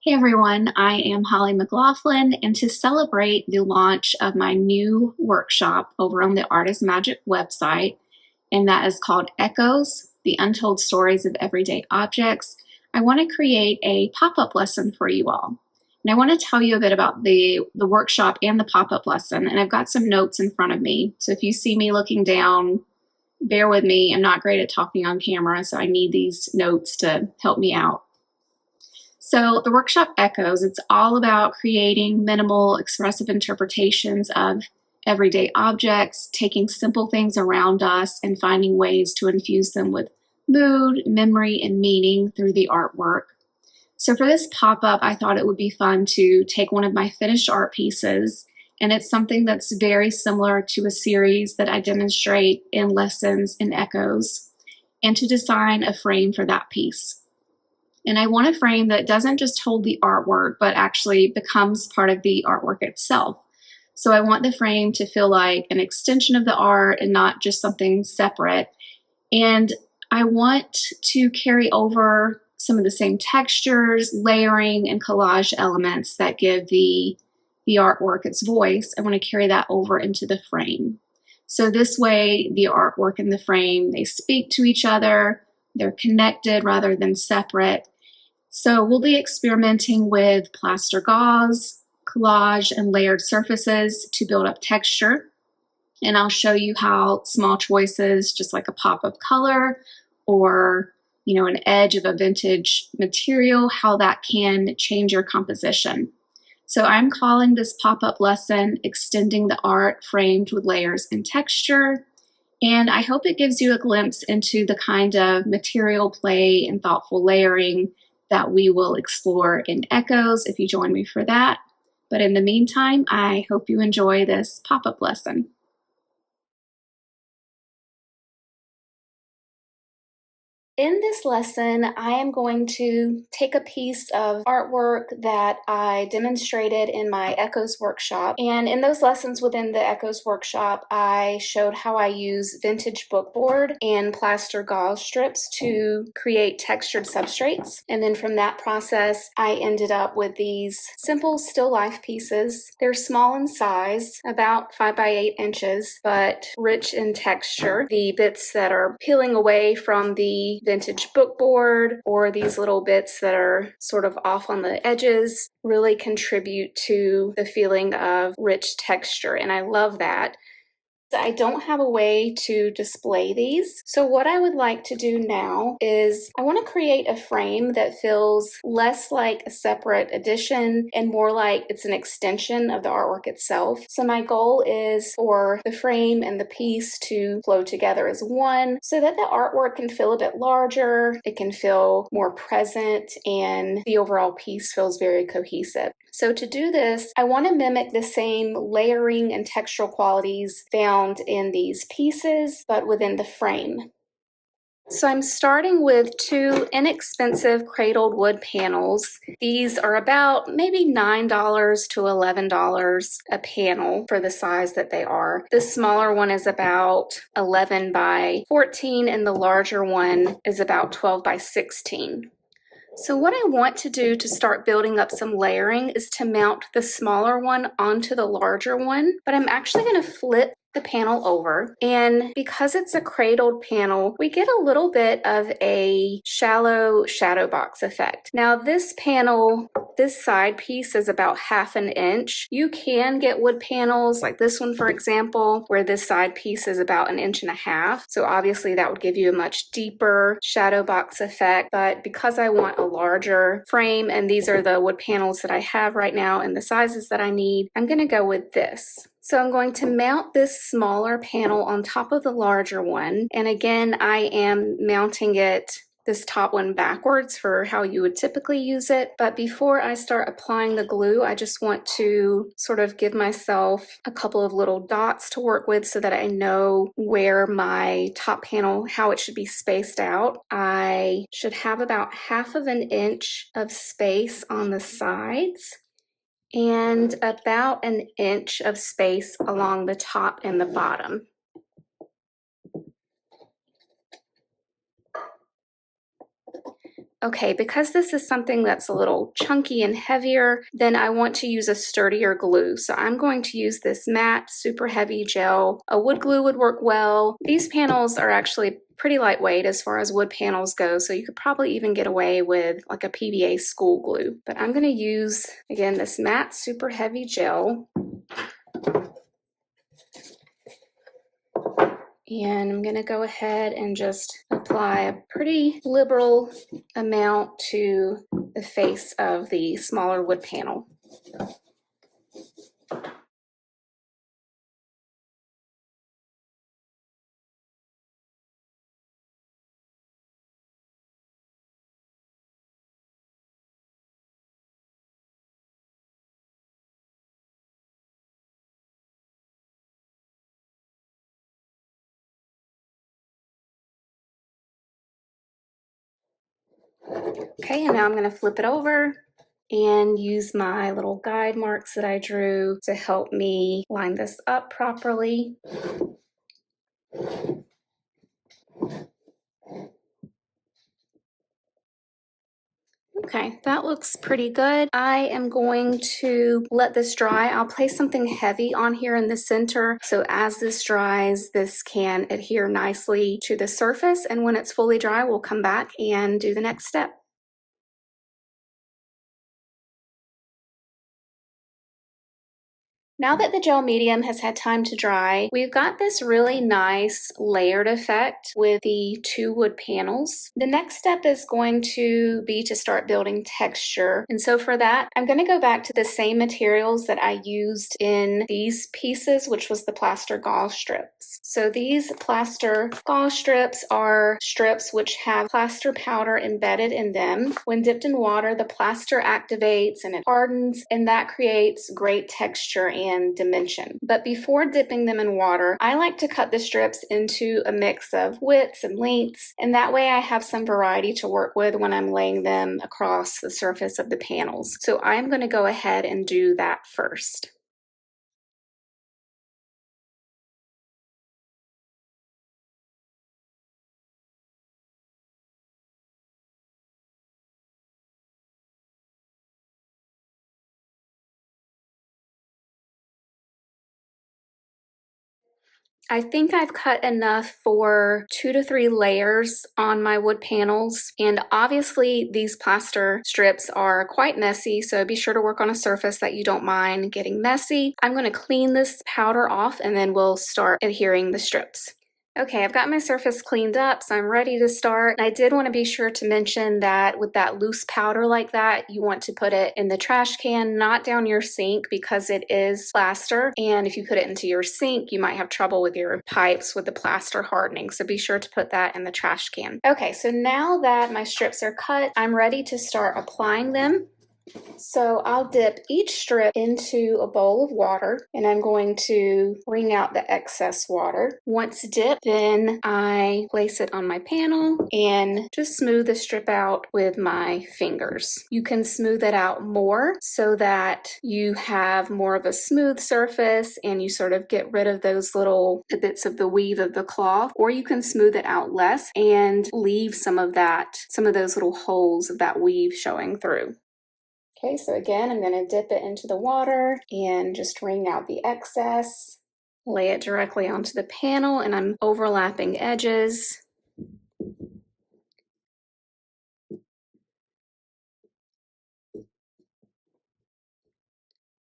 Hey everyone, I am Holly McLaughlin, and to celebrate the launch of my new workshop over on the Artist Magic website, and that is called Echoes, the Untold Stories of Everyday Objects, I want to create a pop-up lesson for you all. And I want to tell you a bit about the workshop and the pop-up lesson, and I've got some notes in front of me. So if you see me looking down, bear with me. I'm not great at talking on camera, so I need these notes to help me out. So the workshop Echoes, it's all about creating minimal expressive interpretations of everyday objects, taking simple things around us and finding ways to infuse them with mood, memory, and meaning through the artwork. So for this pop-up, I thought it would be fun to take one of my finished art pieces, and it's something that's very similar to a series that I demonstrate in lessons in Echoes, and to design a frame for that piece. And I want a frame that doesn't just hold the artwork, but actually becomes part of the artwork itself. So I want the frame to feel like an extension of the art and not just something separate. And I want to carry over some of the same textures, layering, and collage elements that give the artwork its voice. I want to carry that over into the frame. So this way, the artwork and the frame, they speak to each other. They're connected rather than separate. So we'll be experimenting with plaster gauze, collage, and layered surfaces to build up texture. And I'll show you how small choices, just like a pop of color or an edge of a vintage material, how that can change your composition. So I'm calling this pop-up lesson Extending the Art Framed with Layers and Texture. And I hope it gives you a glimpse into the kind of material play and thoughtful layering that we will explore in Echoes if you join me for that. But in the meantime, I hope you enjoy this pop-up lesson. In this lesson, I am going to take a piece of artwork that I demonstrated in my Echoes workshop. And in those lessons within the Echoes workshop, I showed how I use vintage bookboard and plaster gauze strips to create textured substrates. And then from that process, I ended up with these simple still life pieces. They're small in size, about 5 by 8 inches, but rich in texture. The bits that are peeling away from the vintage bookboard or these little bits that are sort of off on the edges really contribute to the feeling of rich texture, and I love that. I don't have a way to display these. So what I would like to do now is I want to create a frame that feels less like a separate edition and more like it's an extension of the artwork itself. So my goal is for the frame and the piece to flow together as one so that the artwork can feel a bit larger, it can feel more present, and the overall piece feels very cohesive. So to do this, I want to mimic the same layering and textural qualities found in these pieces, but within the frame. So I'm starting with 2 inexpensive cradled wood panels. These are about maybe $9 to $11 a panel for the size that they are. The smaller one is about 11 by 14 and the larger one is about 12 by 16. So what I want to do to start building up some layering is to mount the smaller one onto the larger one, but I'm actually going to flip the panel over, and because it's a cradled panel, we get a little bit of a shallow shadow box effect. Now this panel, this side piece is about 1/2 inch. You can get wood panels like this one, for example, where this side piece is about 1.5 inches. So obviously that would give you a much deeper shadow box effect, but because I want a larger frame and these are the wood panels that I have right now and the sizes that I need, I'm going to go with this. So I'm going to mount this smaller panel on top of the larger one. And again, I am mounting this top one backwards for how you would typically use it. But before I start applying the glue, I just want to sort of give myself a couple of little dots to work with so that I know where my top panel, how it should be spaced out. I should have about 1/2 inch of space on the sides and about 1 inch of space along the top and the bottom. Okay, because this is something that's a little chunky and heavier, then I want to use a sturdier glue. So I'm going to use this matte, super heavy gel. A wood glue would work well. These panels are actually pretty lightweight as far as wood panels go, so you could probably even get away with like a PVA school glue. But I'm going to use, again, this matte, super heavy gel. And I'm going to go ahead and just apply a pretty liberal amount to the face of the smaller wood panel. Okay, and now I'm going to flip it over and use my little guide marks that I drew to help me line this up properly. Okay, that looks pretty good. I am going to let this dry. I'll place something heavy on here in the center, so as this dries, this can adhere nicely to the surface, and when it's fully dry, we'll come back and do the next step. Now that the gel medium has had time to dry, we've got this really nice layered effect with the two wood panels. The next step is going to be to start building texture. And so for that, I'm going to go back to the same materials that I used in these pieces, which was the plaster gauze strips. So these plaster gauze strips are strips which have plaster powder embedded in them. When dipped in water, the plaster activates and it hardens, and that creates great texture and dimension. But before dipping them in water, I like to cut the strips into a mix of widths and lengths, and that way I have some variety to work with when I'm laying them across the surface of the panels. So I'm going to go ahead and do that first. I think I've cut enough for 2 to 3 layers on my wood panels, and obviously these plaster strips are quite messy, so be sure to work on a surface that you don't mind getting messy. I'm going to clean this powder off and then we'll start adhering the strips. Okay, I've got my surface cleaned up, so I'm ready to start. I did want to be sure to mention that with that loose powder like that, you want to put it in the trash can, not down your sink, because it is plaster. And if you put it into your sink, you might have trouble with your pipes with the plaster hardening. So be sure to put that in the trash can. Okay, so now that my strips are cut, I'm ready to start applying them. So I'll dip each strip into a bowl of water, and I'm going to wring out the excess water. Once dipped, then I place it on my panel and just smooth the strip out with my fingers. You can smooth it out more so that you have more of a smooth surface and you sort of get rid of those little bits of the weave of the cloth, or you can smooth it out less and leave some of those little holes of that weave showing through. Okay, so again, I'm going to dip it into the water and just wring out the excess. Lay it directly onto the panel, and I'm overlapping edges.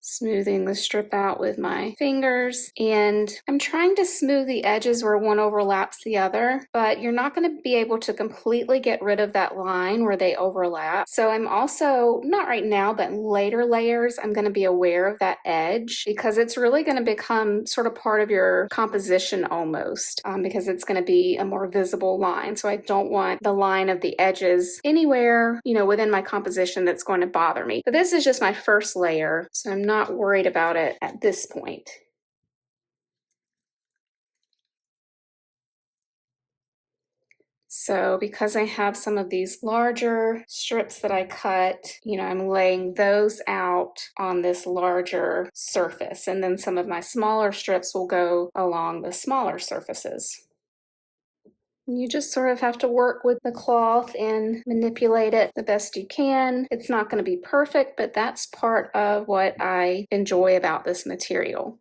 Smoothing the strip out with my fingers, and I'm trying to smooth the edges where one overlaps the other, but you're not going to be able to completely get rid of that line where they overlap. So I'm also, not right now, but in later layers, I'm going to be aware of that edge, because it's really going to become sort of part of your composition almost, because it's going to be a more visible line. So I don't want the line of the edges anywhere, within my composition that's going to bother me. But this is just my first layer, so I'm not worried about it at this point. So because I have some of these larger strips that I cut, I'm laying those out on this larger surface, and then some of my smaller strips will go along the smaller surfaces. You just sort of have to work with the cloth and manipulate it the best you can. It's not going to be perfect, but that's part of what I enjoy about this material.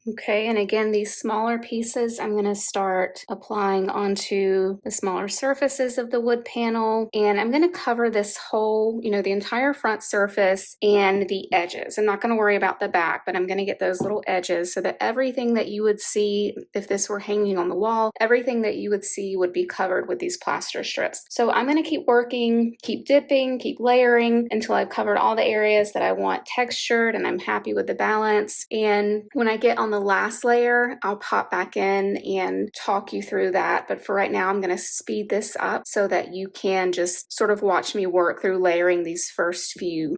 Okay, and again, these smaller pieces I'm going to start applying onto the smaller surfaces of the wood panel, and I'm going to cover this whole, the entire front surface and the edges. I'm not going to worry about the back, but I'm going to get those little edges so that everything that you would see if this were hanging on the wall, everything that you would see would be covered with these plaster strips. So I'm going to keep working, keep dipping, keep layering until I've covered all the areas that I want textured and I'm happy with the balance. And when I get on the last layer, I'll pop back in and talk you through that. But for right now, I'm going to speed this up so that you can just sort of watch me work through layering these first few.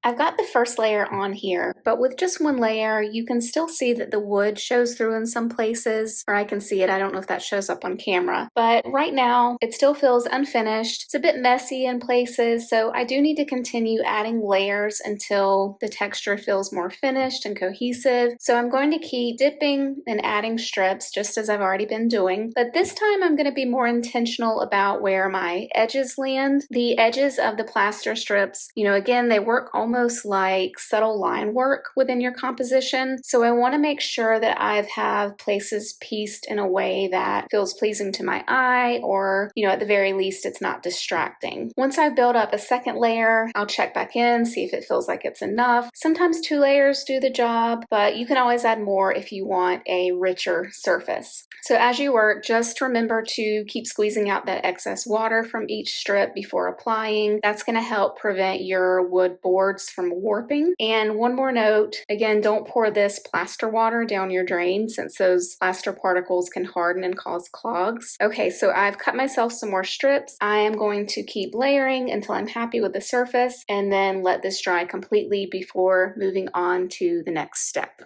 I've got the first layer on here, but with just one layer, you can still see that the wood shows through in some places, or I can see it. I don't know if that shows up on camera, but right now it still feels unfinished. It's a bit messy in places, so I do need to continue adding layers until the texture feels more finished and cohesive. So I'm going to keep dipping and adding strips just as I've already been doing, but this time I'm going to be more intentional about where my edges land. The edges of the plaster strips, again, they work almost like subtle line work within your composition. So I want to make sure that I have places pieced in a way that feels pleasing to my eye, or, at the very least, it's not distracting. Once I've built up a second layer, I'll check back in, see if it feels like it's enough. Sometimes 2 layers do the job, but you can always add more if you want a richer surface. So as you work, just remember to keep squeezing out that excess water from each strip before applying. That's going to help prevent your wood boards from warping. And one more note, again, don't pour this plaster water down your drain since those plaster particles can harden and cause clogs. Okay, so I've cut myself some more strips. I am going to keep layering until I'm happy with the surface and then let this dry completely before moving on to the next step.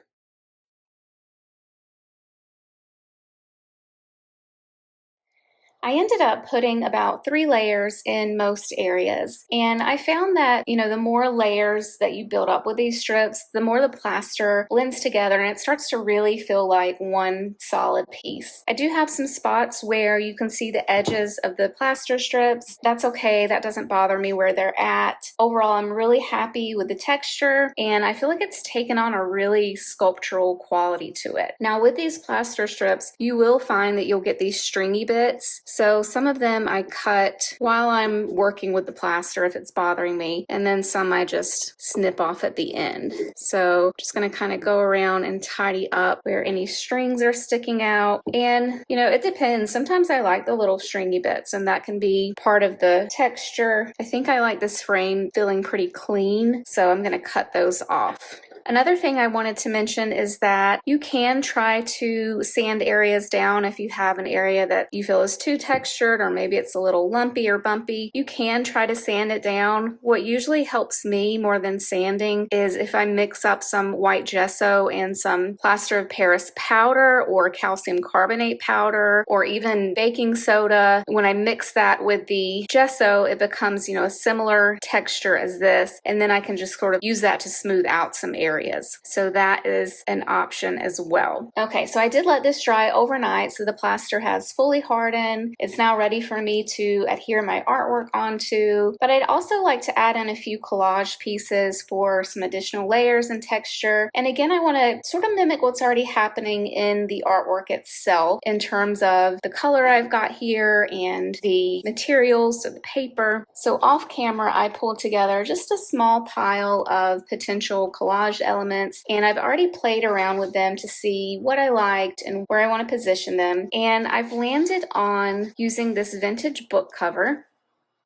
I ended up putting about 3 layers in most areas. And I found that, the more layers that you build up with these strips, the more the plaster blends together and it starts to really feel like one solid piece. I do have some spots where you can see the edges of the plaster strips. That's okay. That doesn't bother me where they're at. Overall, I'm really happy with the texture and I feel like it's taken on a really sculptural quality to it. Now, with these plaster strips, you will find that you'll get these stringy bits. So some of them I cut while I'm working with the plaster if it's bothering me, and then some I just snip off at the end. So just gonna kind of go around and tidy up where any strings are sticking out. And it depends. Sometimes I like the little stringy bits and that can be part of the texture. I think I like this frame feeling pretty clean, so I'm gonna cut those off. Another thing I wanted to mention is that you can try to sand areas down if you have an area that you feel is too textured or maybe it's a little lumpy or bumpy. You can try to sand it down. What usually helps me more than sanding is if I mix up some white gesso and some plaster of Paris powder or calcium carbonate powder or even baking soda. When I mix that with the gesso, it becomes, a similar texture as this, and then I can just sort of use that to smooth out some areas. So that is an option as well. Okay, so I did let this dry overnight so the plaster has fully hardened. It's now ready for me to adhere my artwork onto, but I'd also like to add in a few collage pieces for some additional layers and texture. And again, I want to sort of mimic what's already happening in the artwork itself in terms of the color I've got here and the materials, so the paper. So off camera, I pulled together just a small pile of potential collage elements, and I've already played around with them to see what I liked and where I want to position them. And I've landed on using this vintage book cover,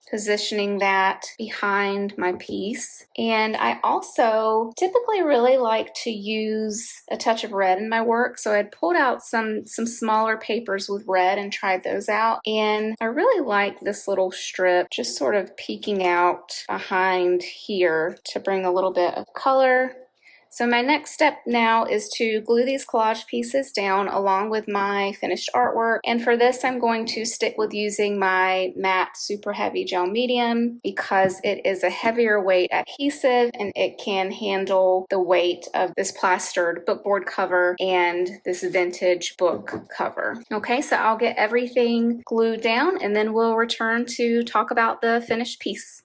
positioning that behind my piece. And I also typically really like to use a touch of red in my work. So I'd pulled out some smaller papers with red and tried those out. And I really like this little strip just sort of peeking out behind here to bring a little bit of color So my next step now is to glue these collage pieces down along with my finished artwork. And for this, I'm going to stick with using my matte super heavy gel medium because it is a heavier weight adhesive and it can handle the weight of this plastered bookboard cover and this vintage book cover. Okay, so I'll get everything glued down and then we'll return to talk about the finished piece.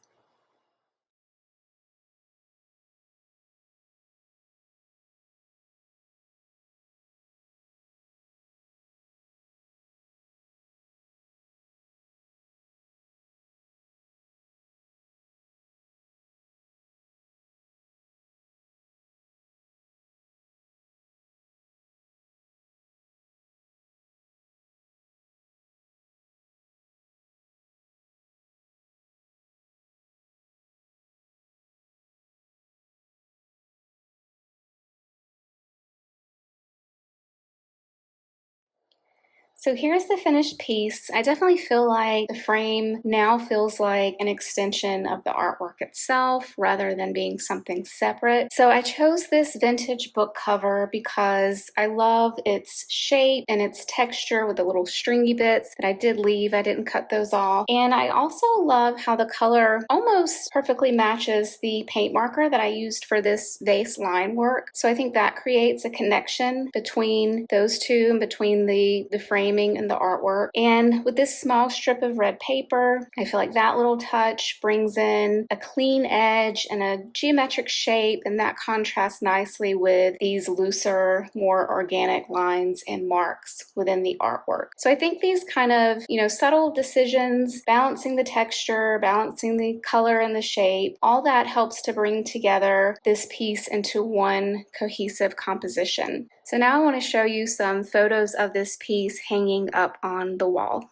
So here's the finished piece. I definitely feel like the frame now feels like an extension of the artwork itself rather than being something separate. So I chose this vintage book cover because I love its shape and its texture with the little stringy bits that I did leave. I didn't cut those off. And I also love how the color almost perfectly matches the paint marker that I used for this vase line work. So I think that creates a connection between those two and between the frame and the artwork. And with this small strip of red paper, I feel like that little touch brings in a clean edge and a geometric shape, and that contrasts nicely with these looser, more organic lines and marks within the artwork. So I think these kind of, subtle decisions, balancing the texture, balancing the color and the shape, all that helps to bring together this piece into one cohesive composition. So now I want to show you some photos of this piece hanging up on the wall.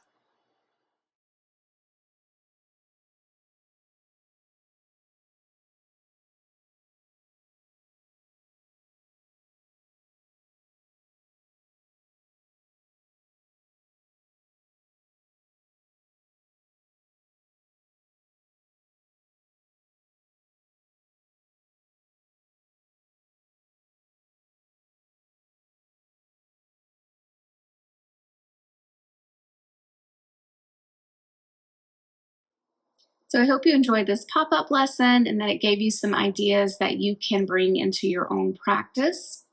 So I hope you enjoyed this pop-up lesson and that it gave you some ideas that you can bring into your own practice.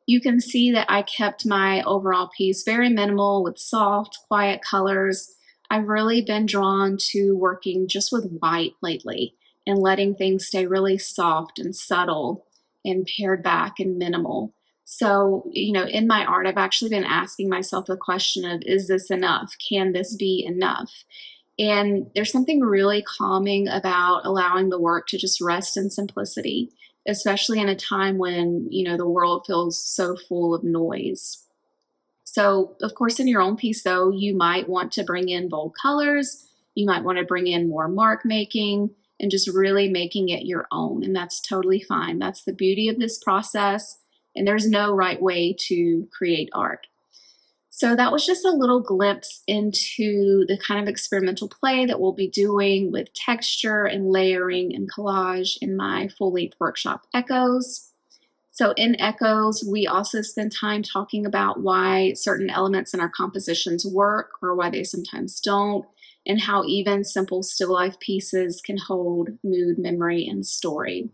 You can see that I kept my overall piece very minimal with soft, quiet colors. I've really been drawn to working just with white lately and letting things stay really soft and subtle and pared back and minimal. So, in my art, I've actually been asking myself the question of, is this enough? Can this be enough? And there's something really calming about allowing the work to just rest in simplicity, especially in a time when, the world feels so full of noise. So, of course, in your own piece, though, you might want to bring in bold colors. You might want to bring in more mark making and just really making it your own. And that's totally fine. That's the beauty of this process. And there's no right way to create art. So that was just a little glimpse into the kind of experimental play that we'll be doing with texture and layering and collage in my full-length workshop, Echoes. So in Echoes, we also spend time talking about why certain elements in our compositions work or why they sometimes don't, and how even simple still life pieces can hold mood, memory, and story.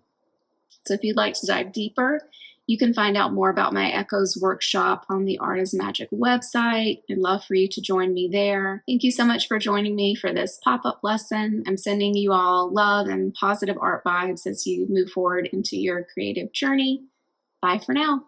So if you'd like to dive deeper, you can find out more about my Echoes workshop on the Art is Magic website. I'd love for you to join me there. Thank you so much for joining me for this pop-up lesson. I'm sending you all love and positive art vibes as you move forward into your creative journey. Bye for now.